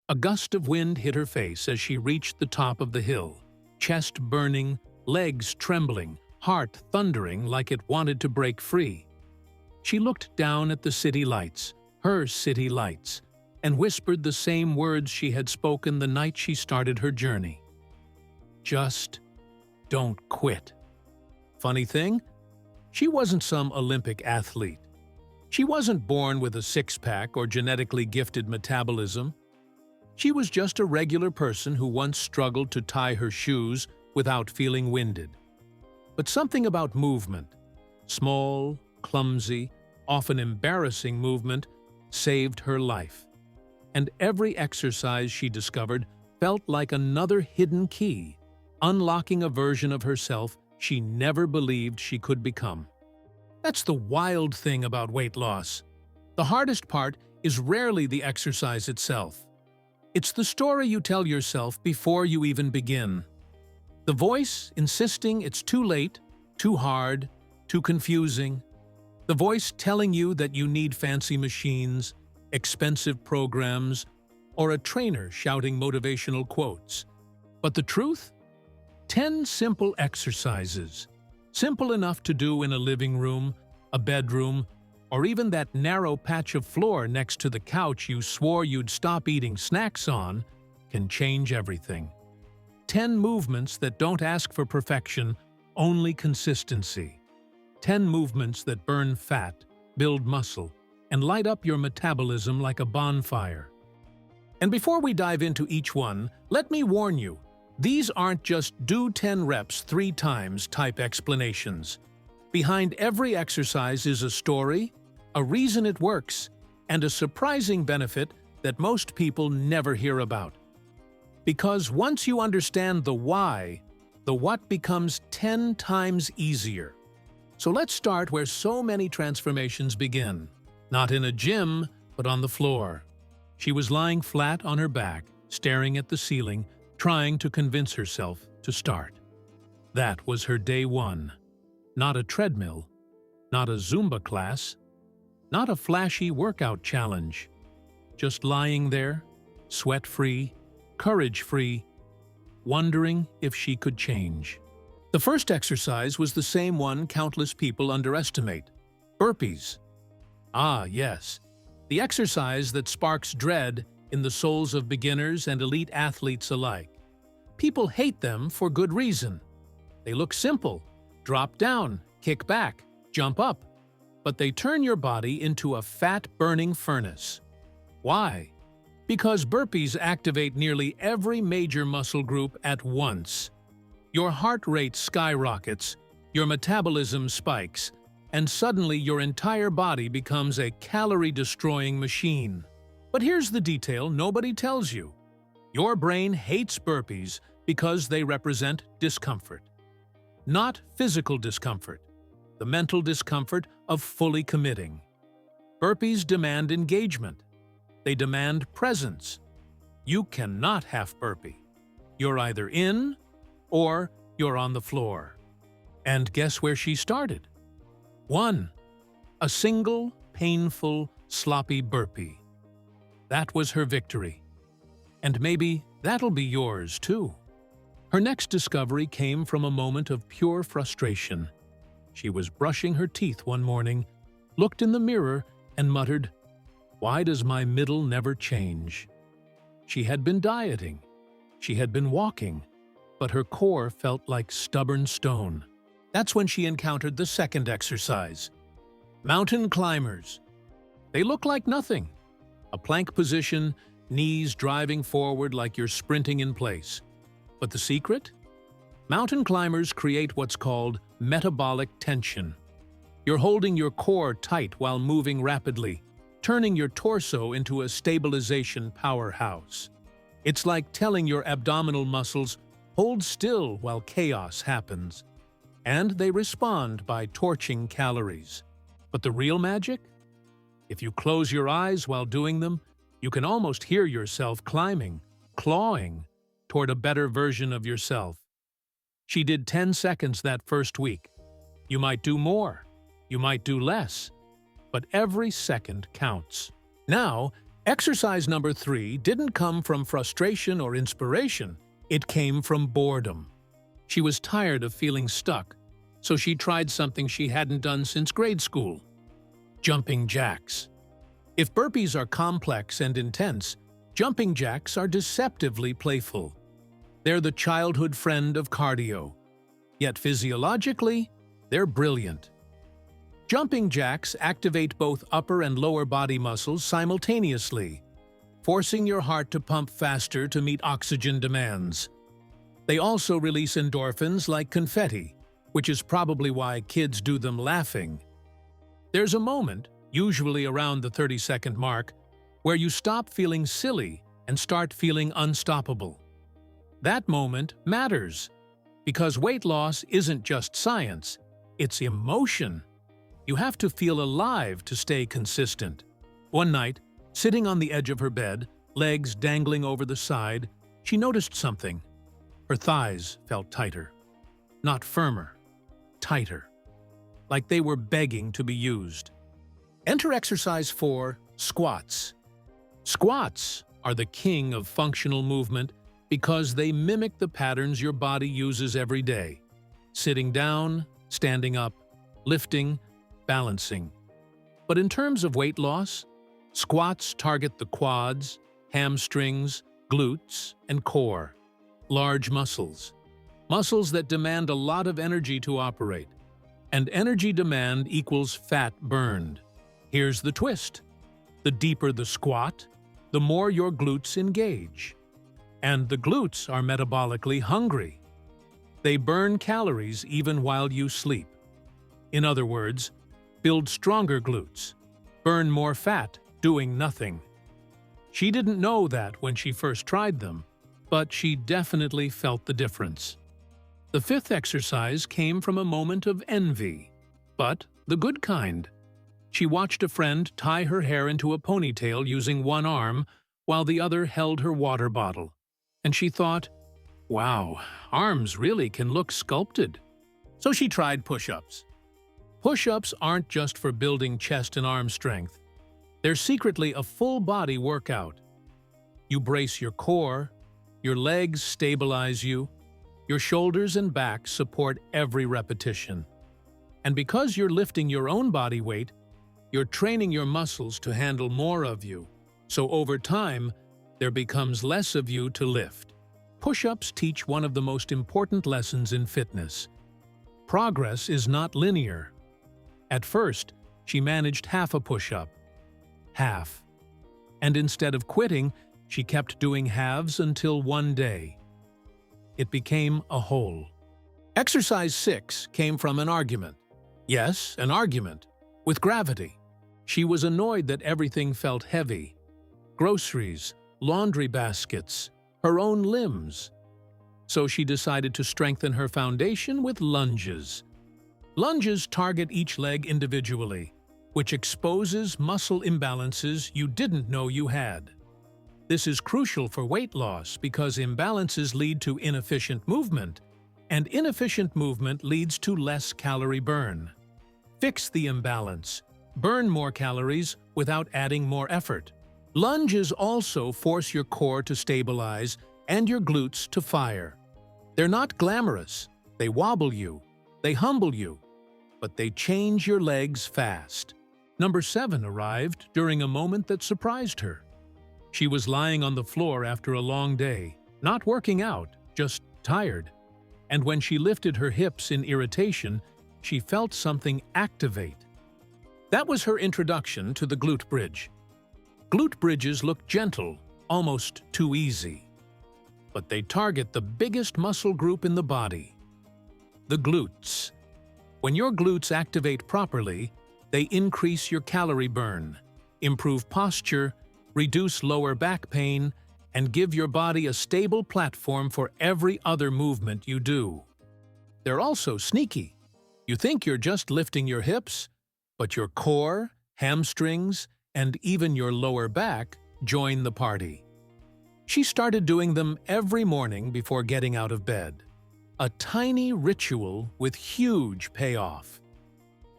A gust of wind hit her face as she reached the top of the hill, chest burning, legs trembling, heart thundering like it wanted to break free. She looked down at the city lights, her city lights, and whispered the same words she had spoken the night she started her journey. Just don't quit. Funny thing, she wasn't some Olympic athlete. She wasn't born with a six-pack or genetically gifted metabolism. She was just a regular person who once struggled to tie her shoes without feeling winded. But something about movement, small, clumsy, often embarrassing movement, saved her life. And every exercise she discovered felt like another hidden key, unlocking a version of herself she never believed she could become. That's the wild thing about weight loss. The hardest part is rarely the exercise itself. It's the story you tell yourself before you even begin. The voice insisting it's too late, too hard, too confusing. The voice telling you that you need fancy machines, expensive programs, or a trainer shouting motivational quotes. But the truth? 10 simple exercises. Simple enough to do in a living room, a bedroom, or even that narrow patch of floor next to the couch you swore you'd stop eating snacks on, can change everything. 10 movements that don't ask for perfection, only consistency. 10 movements that burn fat, build muscle, and light up your metabolism like a bonfire. And before we dive into each one, let me warn you, these aren't just do 10 reps 3 times type explanations. Behind every exercise is a story, a reason it works, and a surprising benefit that most people never hear about. Because once you understand the why, the what becomes 10 times easier. So let's start where so many transformations begin. Not in a gym, but on the floor. She was lying flat on her back, staring at the ceiling, trying to convince herself to start. That was her day one. Not a treadmill, not a Zumba class, not a flashy workout challenge. Just lying there, sweat-free, courage-free, wondering if she could change. The first exercise was the same one countless people underestimate: burpees. Ah, yes, the exercise that sparks dread in the souls of beginners and elite athletes alike. People hate them for good reason. They look simple: drop down, kick back, jump up. But they turn your body into a fat-burning furnace. Why? Because burpees activate nearly every major muscle group at once. Your heart rate skyrockets, your metabolism spikes, and suddenly your entire body becomes a calorie-destroying machine. But here's the detail nobody tells you. Your brain hates burpees because they represent discomfort. Not physical discomfort, the mental discomfort of fully committing. Burpees demand engagement. They demand presence. You cannot half burpee. You're either in or you're on the floor. And guess where she started? 1. A single, painful, sloppy burpee. That was her victory. And maybe that'll be yours too. Her next discovery came from a moment of pure frustration. She was brushing her teeth one morning, looked in the mirror, and muttered, "Why does my middle never change?" She had been dieting. She had been walking, but her core felt like stubborn stone. That's when she encountered the second exercise. Mountain climbers. They look like nothing. A plank position, knees driving forward like you're sprinting in place. But the secret? Mountain climbers create what's called metabolic tension. You're holding your core tight while moving rapidly, turning your torso into a stabilization powerhouse. It's like telling your abdominal muscles, hold still while chaos happens. And they respond by torching calories. But the real magic? If you close your eyes while doing them, you can almost hear yourself climbing, clawing, toward a better version of yourself. She did 10 seconds that first week. You might do more, you might do less, but every second counts. Now, Exercise number 3 didn't come from frustration or inspiration. It came from boredom. She was tired of feeling stuck, so she tried something she hadn't done since grade school: jumping jacks. If burpees are complex and intense, jumping jacks are deceptively playful. They're the childhood friend of cardio. Yet physiologically, they're brilliant. Jumping jacks activate both upper and lower body muscles simultaneously, forcing your heart to pump faster to meet oxygen demands. They also release endorphins like confetti, which is probably why kids do them laughing. There's a moment, usually around the 30-second mark, where you stop feeling silly and start feeling unstoppable. That moment matters, because weight loss isn't just science, it's emotion. You have to feel alive to stay consistent. One night, sitting on the edge of her bed, legs dangling over the side, she noticed something. Her thighs felt tighter. Not firmer, tighter. Like they were begging to be used. Enter exercise 4, squats. Squats are the king of functional movement because they mimic the patterns your body uses every day. Sitting down, standing up, lifting, balancing. But in terms of weight loss, squats target the quads, hamstrings, glutes, and core. Large muscles. Muscles that demand a lot of energy to operate. And energy demand equals fat burned. Here's the twist. The deeper the squat, the more your glutes engage. And the glutes are metabolically hungry. They burn calories even while you sleep. In other words, build stronger glutes, burn more fat doing nothing. She didn't know that when she first tried them, but she definitely felt the difference. The 5th exercise came from a moment of envy, but the good kind. She watched a friend tie her hair into a ponytail using one arm while the other held her water bottle, and she thought, wow, arms really can look sculpted. So she tried push-ups. Push-ups aren't just for building chest and arm strength. They're secretly a full-body workout. You brace your core, your legs stabilize you, your shoulders and back support every repetition. And because you're lifting your own body weight, you're training your muscles to handle more of you. So over time, there becomes less of you to lift. Push-ups teach one of the most important lessons in fitness. Progress is not linear. At first, she managed half a push-up. Half. And instead of quitting, she kept doing halves until one day. It became a whole. Exercise 6 came from an argument. Yes, an argument. With gravity. She was annoyed that everything felt heavy. Groceries, laundry baskets, her own limbs. So she decided to strengthen her foundation with lunges. Lunges target each leg individually, which exposes muscle imbalances you didn't know you had. This is crucial for weight loss because imbalances lead to inefficient movement, and inefficient movement leads to less calorie burn. Fix the imbalance. Burn more calories without adding more effort. Lunges also force your core to stabilize and your glutes to fire. They're not glamorous. They wobble you. They humble you. But they change your legs fast. Number 7 arrived during a moment that surprised her. She was lying on the floor after a long day, not working out, just tired. And when she lifted her hips in irritation, she felt something activate. That was her introduction to the glute bridge. Glute bridges look gentle, almost too easy. But they target the biggest muscle group in the body, the glutes. When your glutes activate properly, they increase your calorie burn, improve posture, reduce lower back pain, and give your body a stable platform for every other movement you do. They're also sneaky. You think you're just lifting your hips, but your core, hamstrings, and even your lower back join the party. She started doing them every morning before getting out of bed. A tiny ritual with huge payoff.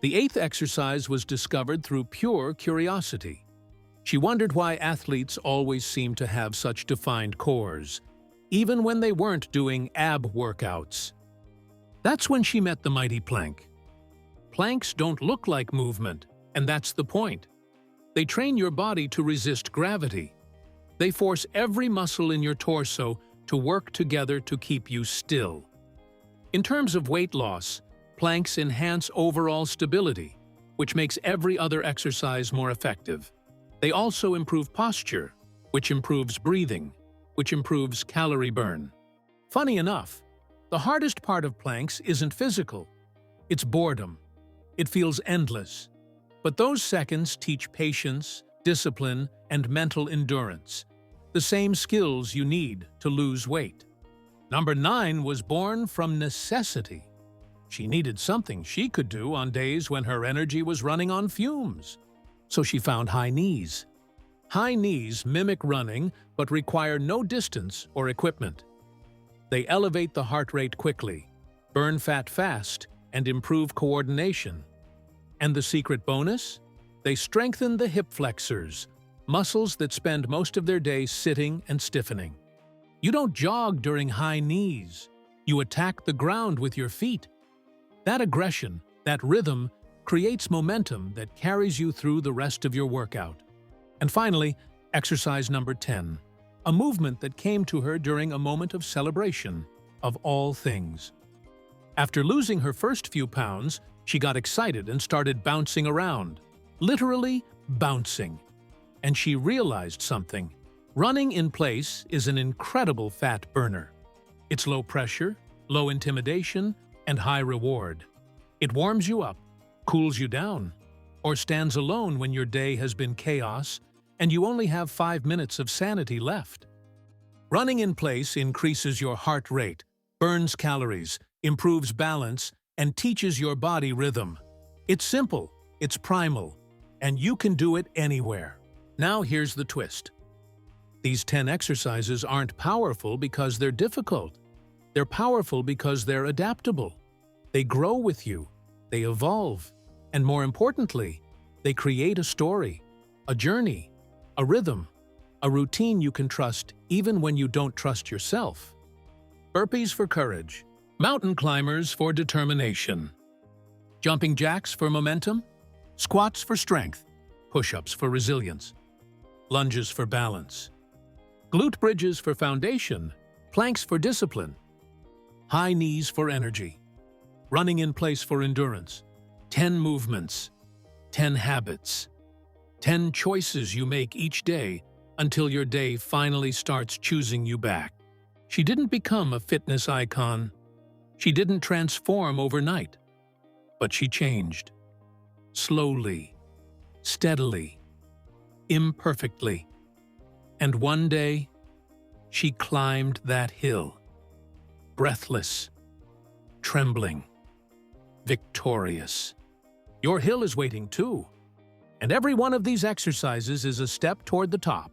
The 8th exercise was discovered through pure curiosity. She wondered why athletes always seemed to have such defined cores, even when they weren't doing ab workouts. That's when she met the mighty plank. Planks don't look like movement, and that's the point. They train your body to resist gravity. They force every muscle in your torso to work together to keep you still. In terms of weight loss, planks enhance overall stability, which makes every other exercise more effective. They also improve posture, which improves breathing, which improves calorie burn. Funny enough, the hardest part of planks isn't physical. It's boredom. It feels endless. But those seconds teach patience, discipline, and mental endurance, the same skills you need to lose weight. Number 9 was born from necessity. She needed something she could do on days when her energy was running on fumes. So she found high knees. High knees mimic running but require no distance or equipment. They elevate the heart rate quickly, burn fat fast, and improve coordination. And the secret bonus? They strengthen the hip flexors, muscles that spend most of their day sitting and stiffening. You don't jog during high knees. You attack the ground with your feet. That aggression, that rhythm, creates momentum that carries you through the rest of your workout. And finally, exercise number 10, a movement that came to her during a moment of celebration, of all things. After losing her first few pounds, she got excited and started bouncing around, literally bouncing. And she realized something. Running in place is an incredible fat burner. It's low pressure, low intimidation, and high reward. It warms you up, cools you down, or stands alone when your day has been chaos and you only have 5 minutes of sanity left. Running in place increases your heart rate, burns calories, improves balance, and teaches your body rhythm. It's simple, it's primal, and you can do it anywhere. Now here's the twist. These 10 exercises aren't powerful because they're difficult. They're powerful because they're adaptable. They grow with you, they evolve, and more importantly, they create a story, a journey, a rhythm, a routine you can trust even when you don't trust yourself. Burpees for courage, mountain climbers for determination, jumping jacks for momentum, squats for strength, push-ups for resilience, lunges for balance, glute bridges for foundation, planks for discipline, high knees for energy, running in place for endurance. 10 movements, 10 habits, 10 choices you make each day until your day finally starts choosing you back. She didn't become a fitness icon. She didn't transform overnight. But she changed. Slowly, steadily, imperfectly. And one day, she climbed that hill, breathless, trembling, victorious. Your hill is waiting too, and every one of these exercises is a step toward the top.